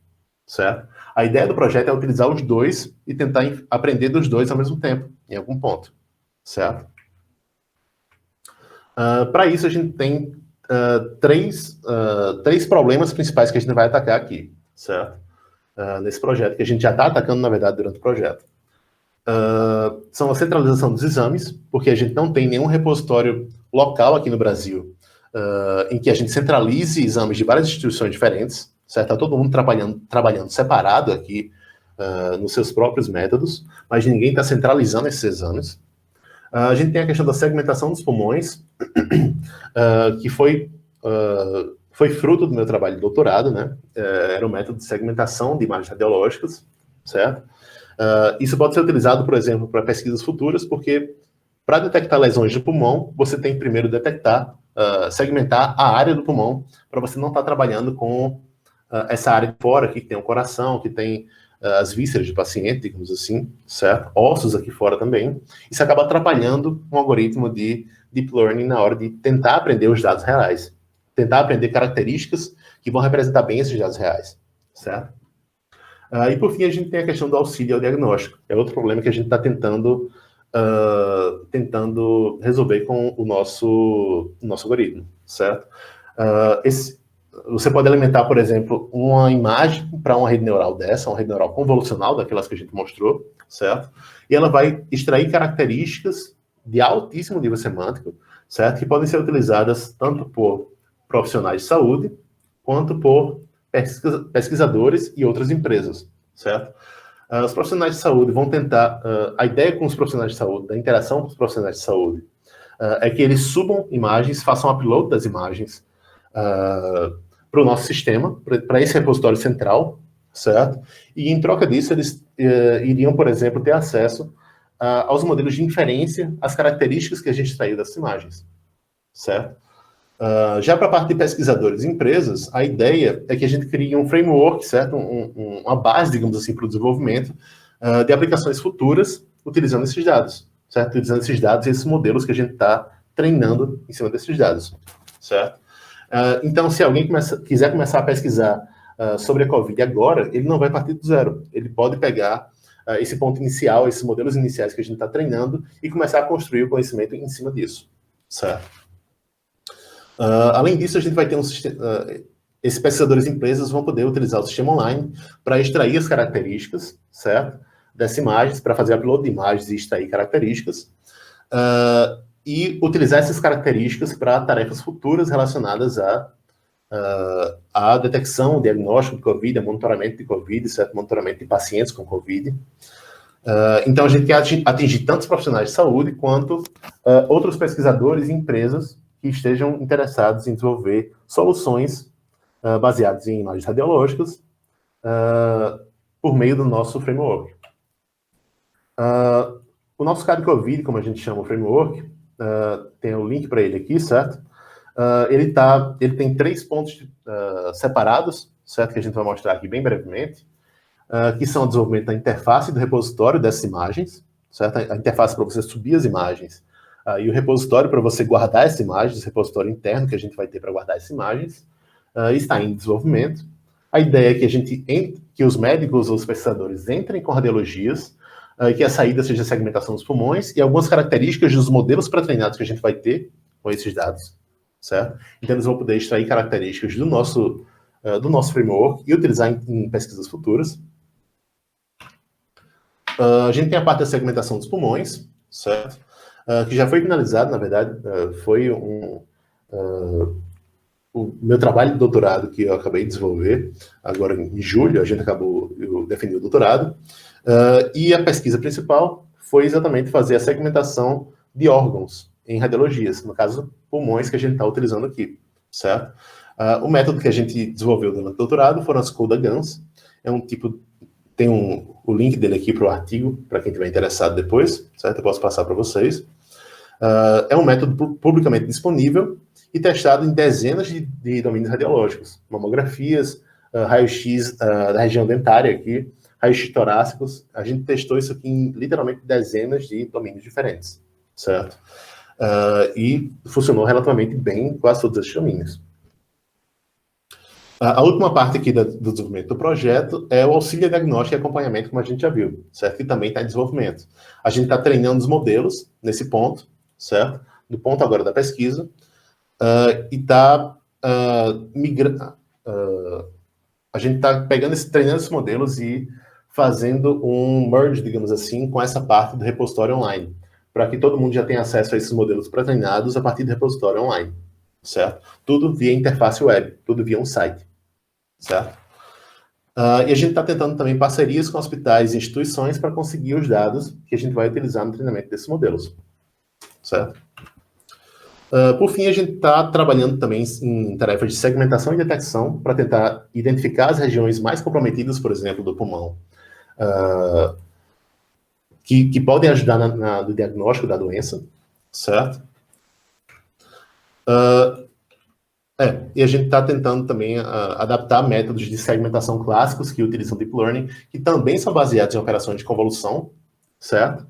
certo? A ideia do projeto é utilizar os dois e tentar aprender dos dois ao mesmo tempo, em algum ponto, certo? Para isso, a gente tem três problemas principais que a gente vai atacar aqui, certo? Nesse projeto, que a gente já está atacando, na verdade, durante o projeto. São a centralização dos exames, porque a gente não tem nenhum repositório local aqui no Brasil em que a gente centralize exames de várias instituições diferentes, certo? Está todo mundo trabalhando separado aqui nos seus próprios métodos, mas ninguém está centralizando esses exames. A gente tem a questão da segmentação dos pulmões, que foi fruto do meu trabalho de doutorado, né? Era um método de segmentação de imagens radiológicas, certo? Isso pode ser utilizado, por exemplo, para pesquisas futuras, porque para detectar lesões do pulmão, você tem que primeiro segmentar a área do pulmão, para você não estar trabalhando com essa área de fora, que tem o coração, que tem as vísceras do paciente, digamos assim, certo? Ossos aqui fora também. Isso acaba atrapalhando um algoritmo de deep learning na hora de tentar aprender os dados reais, tentar aprender características que vão representar bem esses dados reais, certo? E por fim, a gente tem a questão do auxílio ao diagnóstico. É outro problema que a gente está tentando resolver com o nosso algoritmo, certo? Você pode alimentar, por exemplo, uma imagem para uma rede neural dessa, uma rede neural convolucional, daquelas que a gente mostrou, certo? E ela vai extrair características de altíssimo nível semântico, certo? Que podem ser utilizadas tanto por profissionais de saúde, quanto por pesquisadores e outras empresas, certo? Os profissionais de saúde vão tentar... a ideia com os profissionais de saúde, da interação com os profissionais de saúde, é que eles subam imagens, façam upload das imagens para o nosso sistema, para esse repositório central, certo? E em troca disso, eles iriam, por exemplo, ter acesso aos modelos de inferência, às características que a gente extraiu dessas imagens, certo? Já para a parte de pesquisadores e empresas, a ideia é que a gente crie um framework, certo? Uma base, digamos assim, para o desenvolvimento de aplicações futuras utilizando esses dados, certo? Utilizando esses dados e esses modelos que a gente está treinando em cima desses dados, certo? Então, se alguém quiser começar a pesquisar sobre a COVID agora, ele não vai partir do zero. Ele pode pegar esse ponto inicial, esses modelos iniciais que a gente está treinando e começar a construir o conhecimento em cima disso, certo? Além disso, a gente vai ter um sistema... esses pesquisadores e empresas vão poder utilizar o sistema online para extrair as características, certo? Dessas imagens, para fazer upload de imagens e extrair características, e utilizar essas características para tarefas futuras relacionadas à detecção, diagnóstico de COVID, a monitoramento de COVID, certo? Monitoramento de pacientes com COVID. Então, a gente quer atingir tanto os profissionais de saúde quanto outros pesquisadores e empresas que estejam interessados em desenvolver soluções baseadas em imagens radiológicas por meio do nosso framework. O nosso CAD COVID, como a gente chama o framework, tem o link para ele aqui, certo? Ele tem 3 pontos separados, certo? Que a gente vai mostrar aqui bem brevemente, que são o desenvolvimento da interface do repositório dessas imagens, certo? A interface para você subir as imagens, e o repositório para você guardar essas imagens, o repositório interno que a gente vai ter para guardar essas imagens, está em desenvolvimento. A ideia é que os médicos ou os pesquisadores entrem com radiologias, que a saída seja a segmentação dos pulmões e algumas características dos modelos pré-treinados que a gente vai ter com esses dados, certo? Então, eles vão poder extrair características do nosso framework e utilizar em pesquisas futuras. A gente tem a parte da segmentação dos pulmões, certo? Que já foi finalizado, na verdade, foi o meu trabalho de doutorado que eu acabei de desenvolver, agora em julho, eu defendi o doutorado, e a pesquisa principal foi exatamente fazer a segmentação de órgãos em radiologias, no caso, pulmões que a gente está utilizando aqui, certo? O método que a gente desenvolveu durante o doutorado foram as Coda GANs, é um tipo, tem o link dele aqui para o artigo, para quem estiver interessado depois, certo? Eu posso passar para vocês. É um método publicamente disponível e testado em dezenas de domínios radiológicos, mamografias, raio-x da região dentária aqui, raio-x torácicos. A gente testou isso aqui em literalmente dezenas de domínios diferentes, certo? E funcionou relativamente bem em quase todos esses domínios. A última parte aqui do desenvolvimento do projeto é o auxílio diagnóstico e acompanhamento, como a gente já viu, certo? Que também está em desenvolvimento. A gente está treinando os modelos nesse ponto, certo? No ponto agora da pesquisa, e está migrando. A gente está treinando esses modelos e fazendo um merge, digamos assim, com essa parte do repositório online, para que todo mundo já tenha acesso a esses modelos pré-treinados a partir do repositório online, certo? Tudo via interface web, tudo via um site, certo? E a gente está tentando também parcerias com hospitais e instituições para conseguir os dados que a gente vai utilizar no treinamento desses modelos, certo? Por fim, a gente está trabalhando também em tarefas de segmentação e detecção para tentar identificar as regiões mais comprometidas, por exemplo, do pulmão, que podem ajudar no diagnóstico da doença, certo? E a gente está tentando também adaptar métodos de segmentação clássicos que utilizam Deep Learning, que também são baseados em operações de convolução, certo?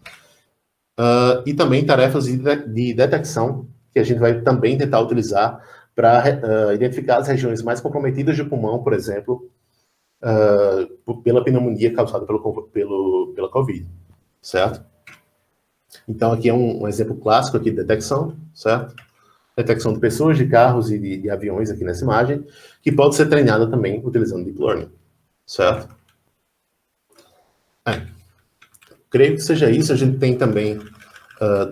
E também tarefas de detecção, que a gente vai também tentar utilizar para identificar as regiões mais comprometidas do pulmão, por exemplo, pela pneumonia causada pela COVID, certo? Então, aqui é um exemplo clássico aqui de detecção, certo? Detecção de pessoas, de carros e de aviões aqui nessa imagem, que pode ser treinada também utilizando Deep Learning, certo? Creio que seja isso. A gente tem também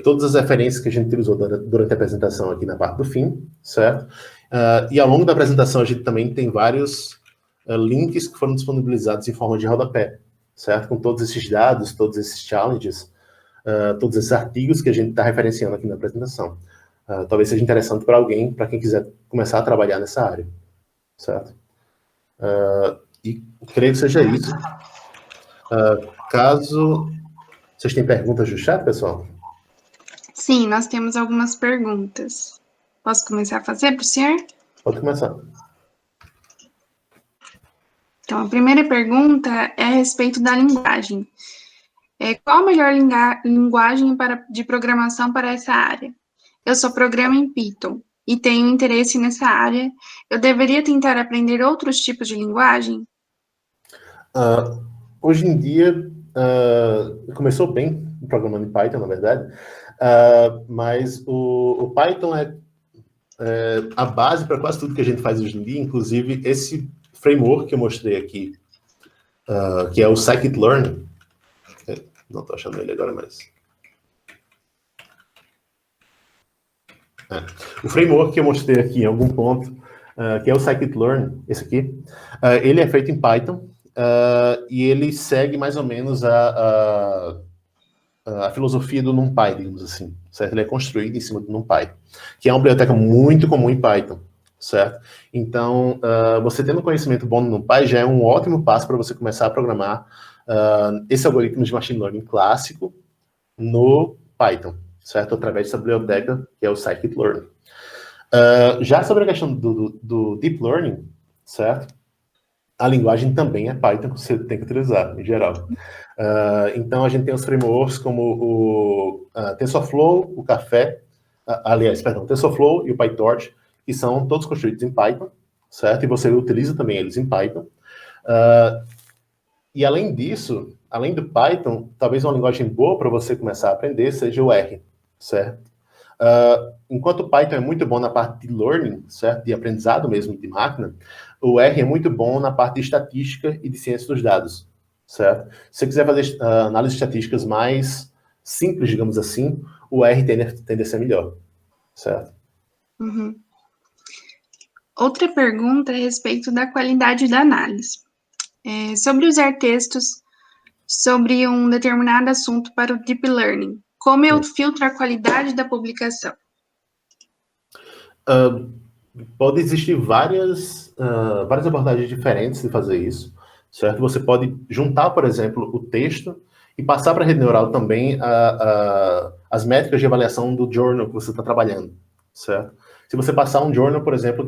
todas as referências que a gente utilizou durante a apresentação aqui na parte do fim, certo? E ao longo da apresentação a gente também tem vários links que foram disponibilizados em forma de rodapé, certo? Com todos esses dados, todos esses challenges, todos esses artigos que a gente está referenciando aqui na apresentação. Talvez seja interessante para alguém, para quem quiser começar a trabalhar nessa área, certo? E creio que seja isso. Caso vocês tenham perguntas do chat, pessoal? Sim, nós temos algumas perguntas. Posso começar a fazer para o senhor? Pode começar. Então, a primeira pergunta é a respeito da linguagem. Qual a melhor linguagem de programação para essa área? Eu só programo em Python e tenho interesse nessa área. Eu deveria tentar aprender outros tipos de linguagem? Hoje em dia, começou bem programando em Python, na verdade, mas o Python é a base para quase tudo que a gente faz hoje em dia, inclusive esse framework que eu mostrei aqui, que é o Scikit-learn. Não estou achando ele agora, mas... O framework que eu mostrei aqui em algum ponto, que é o Scikit-learn, esse aqui, ele é feito em Python, e ele segue mais ou menos a filosofia do NumPy, digamos assim, certo? Ele é construído em cima do NumPy, que é uma biblioteca muito comum em Python, certo? Então, você tendo conhecimento bom no NumPy já é um ótimo passo para você começar a programar esse algoritmo de machine learning clássico no Python, certo? Através dessa biblioteca, que é o Scikit-learn. Já sobre a questão do Deep Learning, certo? A linguagem também é Python que você tem que utilizar, em geral. Então, a gente tem os frameworks como o TensorFlow, o Café, TensorFlow e o PyTorch, que são todos construídos em Python, certo? E você utiliza também eles em Python. E além disso, além do Python, talvez uma linguagem boa para você começar a aprender seja o R, certo? Enquanto o Python é muito bom na parte de learning, certo? De aprendizado mesmo de máquina, o R é muito bom na parte de estatística e de ciência dos dados, certo? Se você quiser fazer análises estatísticas mais simples, digamos assim, o R tende a ser melhor, certo? Uhum. Outra pergunta é a respeito da qualidade da análise. Sobre usar textos sobre um determinado assunto para o Deep Learning. Como eu filtro a qualidade da publicação? Pode existir várias abordagens diferentes de fazer isso, certo? Você pode juntar, por exemplo, o texto e passar para a rede neural também as métricas de avaliação do journal que você está trabalhando, certo? Se você passar um journal, por exemplo,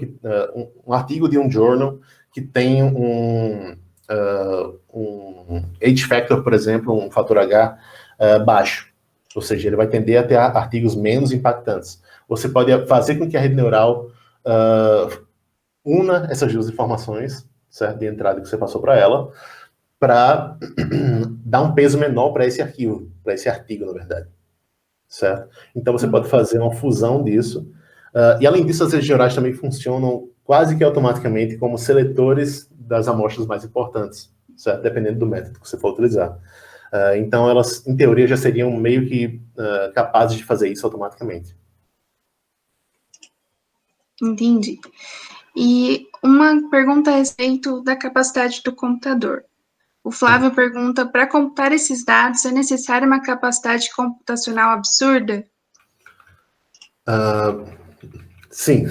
um artigo de um journal que tem um H factor, por exemplo, um fator H baixo, ou seja, ele vai tender a ter artigos menos impactantes. Você pode fazer com que a rede neural una essas duas informações, certo, de entrada que você passou para ela, para dar um peso menor para esse arquivo, para esse artigo, na verdade, certo? Então você pode fazer uma fusão disso, e além disso, as redes neurais também funcionam quase que automaticamente como seletores das amostras mais importantes, certo? Dependendo do método que você for utilizar. Então elas, em teoria, já seriam meio que capazes de fazer isso automaticamente. Entendi. E uma pergunta a respeito da capacidade do computador. O Flávio pergunta, para computar esses dados, é necessária uma capacidade computacional absurda? Sim.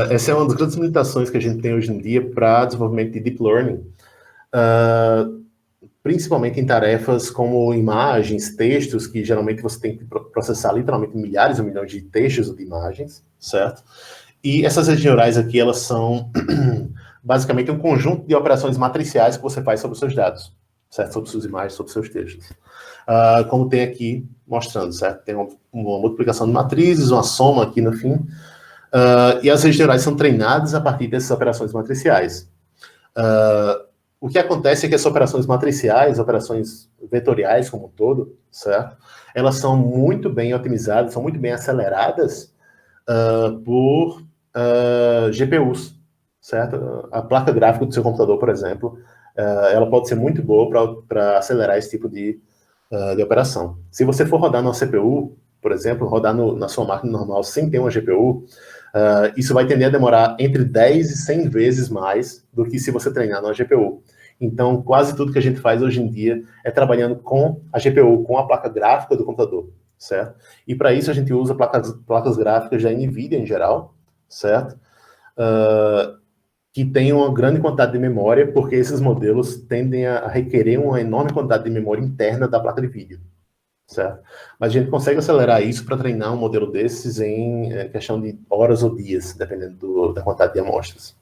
Essa é uma das grandes limitações que a gente tem hoje em dia para desenvolvimento de Deep Learning, principalmente em tarefas como imagens, textos, que geralmente você tem que processar literalmente milhares ou milhões de textos ou de imagens, certo? E essas redes neurais aqui, elas são basicamente um conjunto de operações matriciais que você faz sobre os seus dados, certo? Sobre suas imagens, sobre seus textos. Como tem aqui mostrando, certo? Tem uma multiplicação de matrizes, uma soma aqui no fim, e as redes neurais são treinadas a partir dessas operações matriciais. O que acontece é que essas operações matriciais, operações vetoriais como um todo, certo? Elas são muito bem otimizadas, são muito bem aceleradas por GPUs, certo? A placa gráfica do seu computador, por exemplo, ela pode ser muito boa para acelerar esse tipo de operação. Se você for rodar numa CPU, por exemplo, rodar na sua máquina normal sem ter uma GPU, isso vai tender a demorar entre 10 e 100 vezes mais do que se você treinar numa GPU. Então, quase tudo que a gente faz hoje em dia é trabalhando com a GPU, com a placa gráfica do computador, certo? E para isso a gente usa placas gráficas da NVIDIA em geral, certo? Que tem uma grande quantidade de memória, porque esses modelos tendem a requerer uma enorme quantidade de memória interna da placa de vídeo, certo? Mas a gente consegue acelerar isso para treinar um modelo desses em questão de horas ou dias, dependendo da quantidade de amostras.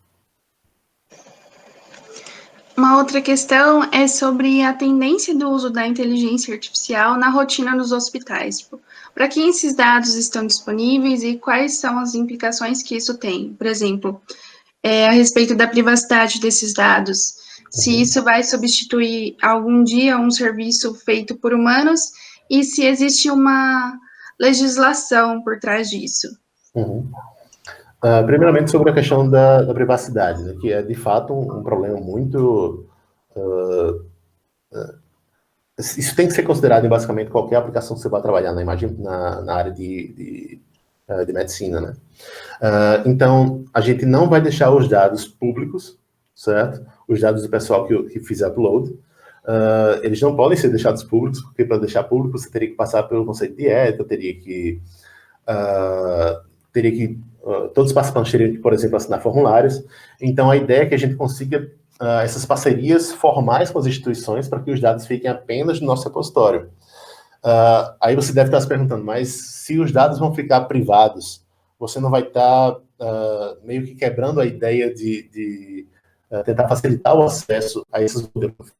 Uma outra questão é sobre a tendência do uso da inteligência artificial na rotina dos hospitais. Tipo, para quem esses dados estão disponíveis e quais são as implicações que isso tem? Por exemplo, a respeito da privacidade desses dados, se isso vai substituir algum dia um serviço feito por humanos e se existe uma legislação por trás disso. Primeiramente, sobre a questão da privacidade, né, que é, de fato, um problema muito... isso tem que ser considerado em, basicamente, qualquer aplicação que você vai trabalhar na área de medicina, né? Então, a gente não vai deixar os dados públicos, certo? Os dados do pessoal que fizer upload, eles não podem ser deixados públicos, porque para deixar público você teria que passar pelo conceito de ética, todos os participantes teriam que, por exemplo, assinar formulários. Então, a ideia é que a gente consiga essas parcerias formais com as instituições para que os dados fiquem apenas no nosso repositório. Aí você deve estar se perguntando, mas se os dados vão ficar privados, você não vai estar meio que quebrando a ideia de tentar facilitar o acesso a esses modelos?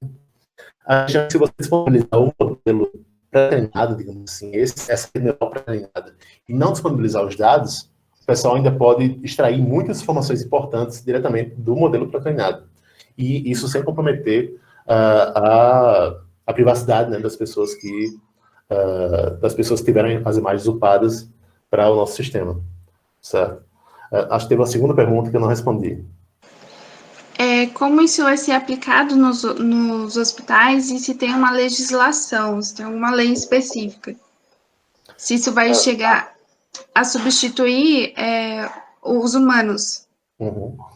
Se você disponibilizar um modelo pré-treinado, digamos assim, essa neural pré-treinada, e não disponibilizar os dados, o pessoal ainda pode extrair muitas informações importantes diretamente do modelo pré-treinado. E isso sem comprometer a privacidade, né, das pessoas que tiveram as imagens upadas para o nosso sistema, certo? Acho que teve uma segunda pergunta que eu não respondi. Como isso vai ser aplicado nos hospitais e se tem uma legislação, se tem alguma lei específica? Se isso vai chegar a substituir os humanos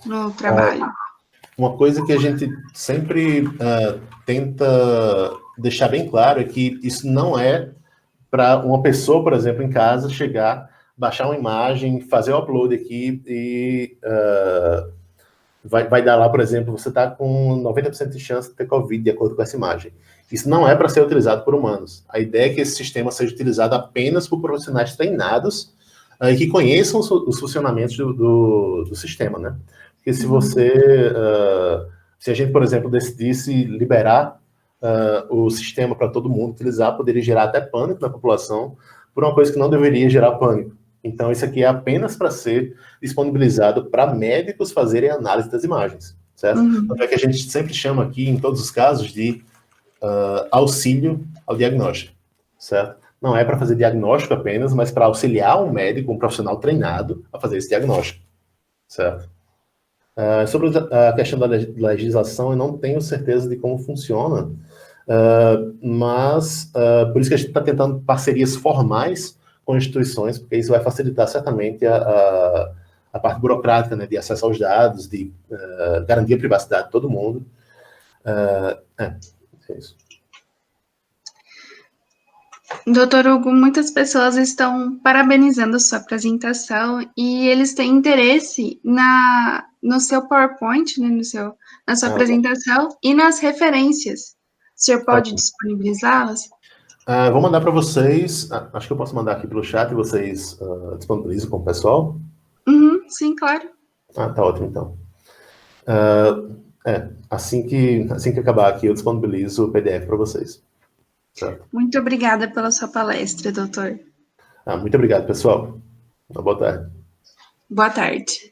no trabalho? uma coisa que a gente sempre tenta deixar bem claro é que isso não é para uma pessoa, por exemplo, em casa, chegar, baixar uma imagem, fazer o upload aqui e vai dar lá, por exemplo, você está com 90% de chance de ter Covid, de acordo com essa imagem. Isso não é para ser utilizado por humanos. A ideia é que esse sistema seja utilizado apenas por profissionais treinados e que conheçam os funcionamentos do sistema, né? Porque se você... se a gente, por exemplo, decidisse liberar o sistema para todo mundo utilizar, poderia gerar até pânico na população por uma coisa que não deveria gerar pânico. Então, isso aqui é apenas para ser disponibilizado para médicos fazerem análise das imagens, certo? Então, é que a gente sempre chama aqui, em todos os casos, de auxílio ao diagnóstico, certo? Não é para fazer diagnóstico apenas, mas para auxiliar um médico, um profissional treinado a fazer esse diagnóstico, certo? Sobre a questão da legislação, eu não tenho certeza de como funciona, mas por isso que a gente está tentando parcerias formais com instituições, porque isso vai facilitar certamente a parte burocrática, né, de acesso aos dados, de garantir a privacidade de todo mundo. É isso. Doutor Hugo, muitas pessoas estão parabenizando a sua apresentação e eles têm interesse no seu PowerPoint, né, na sua apresentação e nas referências. O senhor pode disponibilizá-las? Vou mandar para vocês, acho que eu posso mandar aqui pelo chat e vocês disponibilizam com o pessoal? Sim, claro. Tá ótimo, então. Assim que acabar aqui, eu disponibilizo o PDF para vocês. Certo? Muito obrigada pela sua palestra, doutor. Muito obrigado, pessoal. Uma boa tarde. Boa tarde.